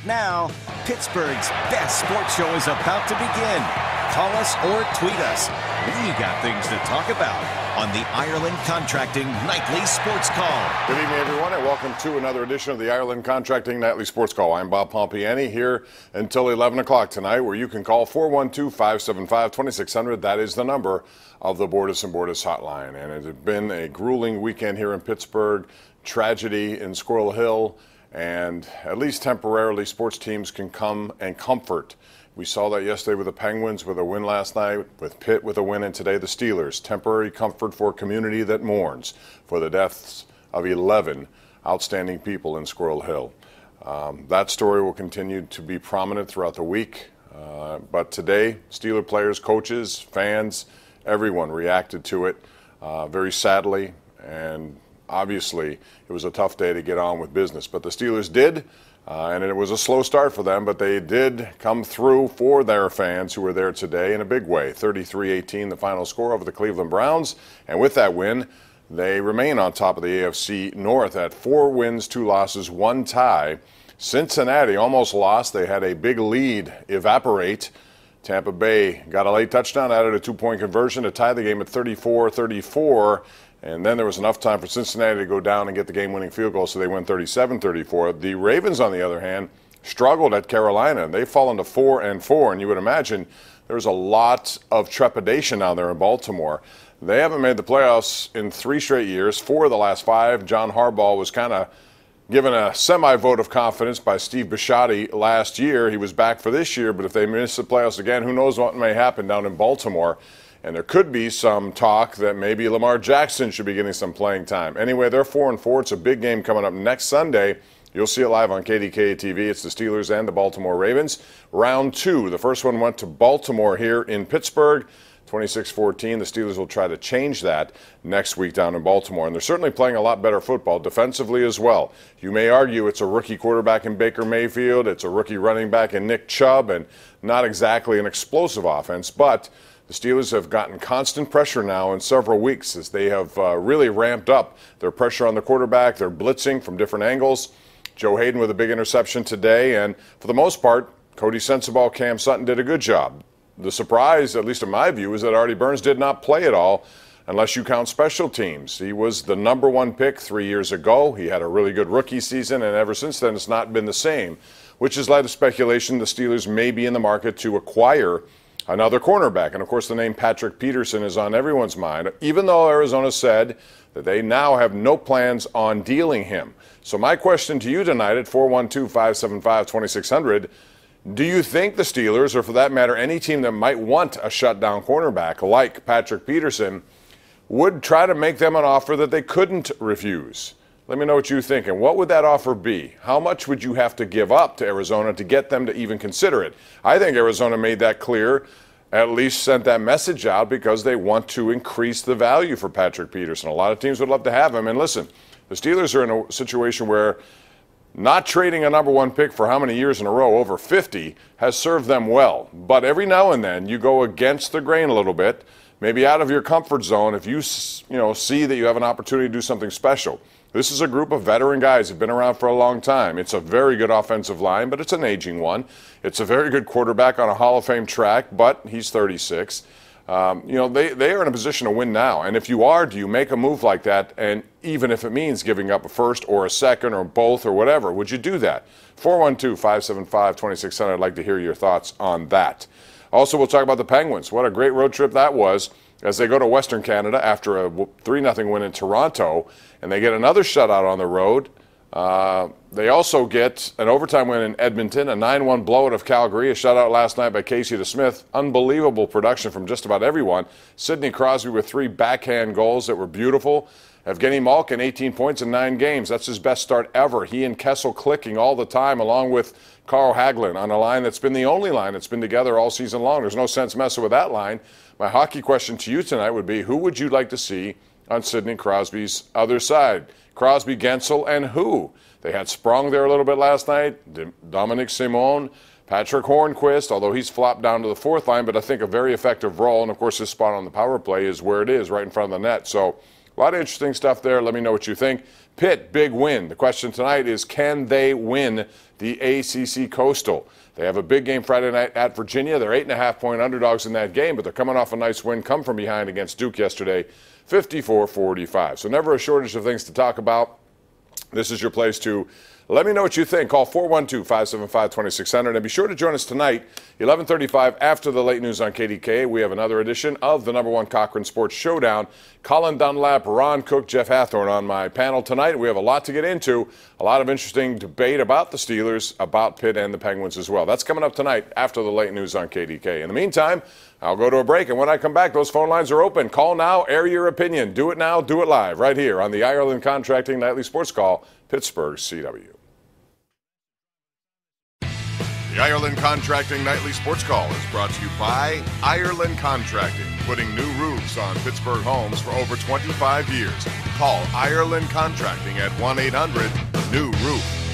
Now, Pittsburgh's best sports show is about to begin. Call us or tweet us. We got things to talk about on the Ireland Contracting Nightly Sports Call. Good evening, everyone, and welcome to another edition of the Ireland Contracting Nightly Sports Call. I'm Bob Pompiani here until 11 o'clock tonight, where you can call 412-575-2600. That is the number of the Bordas & Bordas hotline. And it has been a grueling weekend here in Pittsburgh, tragedy in Squirrel Hill, and at least temporarily, sports teams can come and comfort. We saw that yesterday with the Penguins with a win last night, with Pitt with a win, and today the Steelers. Temporary comfort for a community that mourns for the deaths of 11 outstanding people in Squirrel Hill. That story will continue to be prominent throughout the week. But today, Steeler players, coaches, fans, everyone reacted to it very sadly, and obviously, it was a tough day to get on with business, but the Steelers did, and it was a slow start for them, but they did come through for their fans who were there today in a big way. 33-18, the final score over the Cleveland Browns, and with that win, they remain on top of the AFC North at 4 wins, 2 losses, 1 tie. Cincinnati almost lost. They had a big lead evaporate. Tampa Bay got a late touchdown, added a 2-point conversion to tie the game at 34-34. And then there was enough time for Cincinnati to go down and get the game-winning field goal, so they win 37-34. The Ravens, on the other hand, struggled at Carolina. They've fallen to 4-4, and you would imagine there's a lot of trepidation down there in Baltimore. They haven't made the playoffs in 3 straight years, 4 of the last 5. John Harbaugh was kind of given a semi-vote of confidence by Steve Bisciotti last year. He was back for this year, but if they miss the playoffs again, who knows what may happen down in Baltimore. And there could be some talk that maybe Lamar Jackson should be getting some playing time. Anyway, they're 4-4. It's a big game coming up next Sunday. You'll see it live on KDKA TV. It's the Steelers and the Baltimore Ravens. Round 2. The first one went to Baltimore here in Pittsburgh, 26-14. The Steelers will try to change that next week down in Baltimore. And they're certainly playing a lot better football defensively as well. You may argue it's a rookie quarterback in Baker Mayfield. It's a rookie running back in Nick Chubb, and not exactly an explosive offense, but the Steelers have gotten constant pressure now in several weeks as they have really ramped up their pressure on the quarterback. They're blitzing from different angles. Joe Hayden with a big interception today, and for the most part, Cody Sensabaugh, Cam Sutton did a good job. The surprise, at least in my view, is that Artie Burns did not play at all unless you count special teams. He was the number 1 pick 3 years ago. He had a really good rookie season, and ever since then it's not been the same, which has led to speculation the Steelers may be in the market to acquire another cornerback. And, of course, the name Patrick Peterson is on everyone's mind, even though Arizona said that they now have no plans on dealing him. So my question to you tonight at 412-575-2600, do you think the Steelers, or for that matter any team that might want a shutdown cornerback like Patrick Peterson, would try to make them an offer that they couldn't refuse? Let me know what you think. And what would that offer be? How much would you have to give up to Arizona to get them to even consider it? I think Arizona made that clear, at least sent that message out, because they want to increase the value for Patrick Peterson. A lot of teams would love to have him. And listen, the Steelers are in a situation where not trading a number 1 pick for how many years in a row, over 50, has served them well. But every now and then you go against the grain a little bit, maybe out of your comfort zone, if you see that you have an opportunity to do something special. This is a group of veteran guys who've been around for a long time. It's a very good offensive line, but it's an aging one. It's a very good quarterback on a Hall of Fame track, but he's 36. They are in a position to win now. And if you are, do you make a move like that? And even if it means giving up a first or a second or both or whatever, would you do that? 412-575-2600. I'd like to hear your thoughts on that. Also, we'll talk about the Penguins. What a great road trip that was as they go to Western Canada after a 3-0 win in Toronto, and they get another shutout on the road. They also get an overtime win in Edmonton, a 9-1 blowout of Calgary, a shutout last night by Casey DeSmith. Unbelievable production from just about everyone. Sidney Crosby with 3 backhand goals that were beautiful. Evgeny Malkin, 18 points in 9 games. That's his best start ever. He and Kessel clicking all the time, along with Carl Hagelin on a line that's been the only line that's been together all season long. There's no sense messing with that line. My hockey question to you tonight would be, who would you like to see on Sidney Crosby's other side? Crosby, Gensel, and who? They had Sprong there a little bit last night. Dominic Simon, Patrick Hornquist, although he's flopped down to the 4th line, but I think a very effective role. And, of course, his spot on the power play is where it is, right in front of the net. So A lot of interesting stuff there. Let me know what you think. Pitt, big win. The question tonight is, can they win the ACC Coastal? They have a big game Friday night at Virginia. They're 8.5-point underdogs in that game, but they're coming off a nice win, come from behind against Duke yesterday, 54-45. So never a shortage of things to talk about. This is your place to let me know what you think. Call 412-575-2600. And be sure to join us tonight, 11:35 after the late news on KDKA. We have another edition of the #1 Cochran Sports Showdown. Colin Dunlap, Ron Cook, Jeff Hathorn on my panel tonight. We have a lot to get into, a lot of interesting debate about the Steelers, about Pitt and the Penguins as well. That's coming up tonight after the late news on KDKA. In the meantime, I'll go to a break, and when I come back, those phone lines are open. Call now, air your opinion. Do it now, do it live, right here on the Ireland Contracting Nightly Sports Call, Pittsburgh CW. The Ireland Contracting Nightly Sports Call is brought to you by Ireland Contracting, putting new roofs on Pittsburgh homes for over 25 years. Call Ireland Contracting at 1-800-NEW-ROOF.